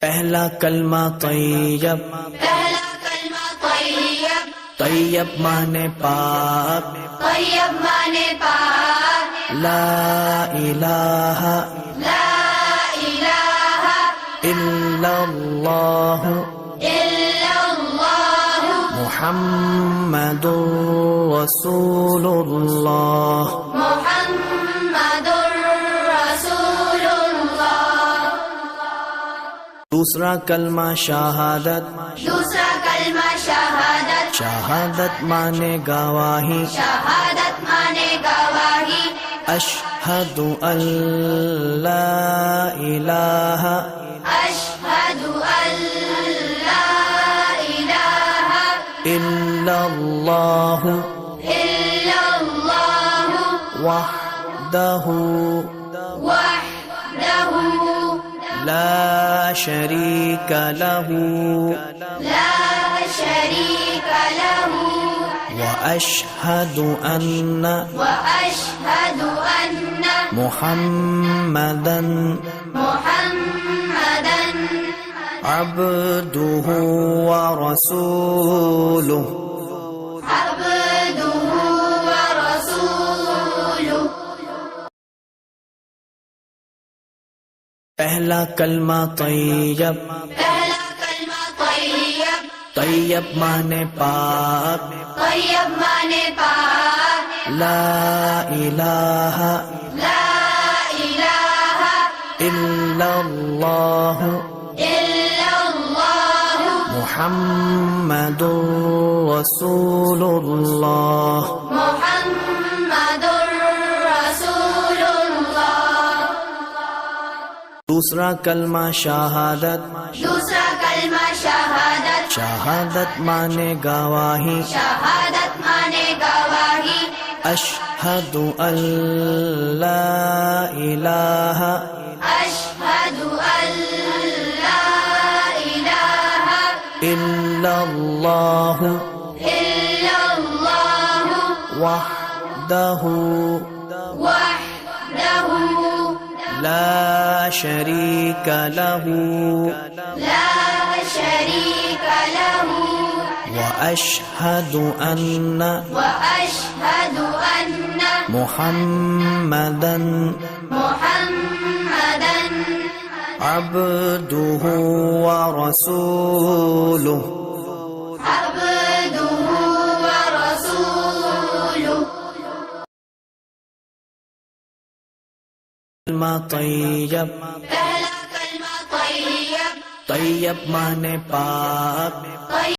پہلا کلمہ طیب، پہلا کلمہ طیب، طیب مانے پاک، طیب مانے پاک، لا الہ لا الہ الا اللہ الا اللہ محمد رسول اللہ۔ محمد رسول اللہ۔ دوسرا کلمہ شہادت، دوسرا کلمہ شہادت، شہادت مانے گواہی، شہادت مانے گواہی، اشہد ان لا الہ اشہد ان لا الہ الا اللہ الا اللہ وحدہ وحدہ لا شریک لہ لا شریک لہ واشہد ان واشہد ان محمدا محمدا عبدہ ورسولہ۔ عبدہ ورسولہ۔ پہلا کلمہ طیب، پہلا کلمہ طیب، طیب مانے پاک، طیب مانے پاک، لا الہ لا الہ الا اللہ الا اللہ محمد رسول اللہ۔ محمد رسول اللہ۔ دوسرا کلمہ شہادت، دوسرا کلمہ شہادت، شہادت مانے گواہی، شہادت مانے گواہی، اشہد ان لا الہ اشہد ان لا الہ الا اللہ الا اللہ وحدہ وحدہ لا شریک لہ لا شریک لہ واشہد ان واشہد ان محمدا محمدا عبدہ ورسولہ۔ عبدہ ورسولہ۔ کلمہ طیب، پہلا کلمہ طیب، طیب مانے پاک،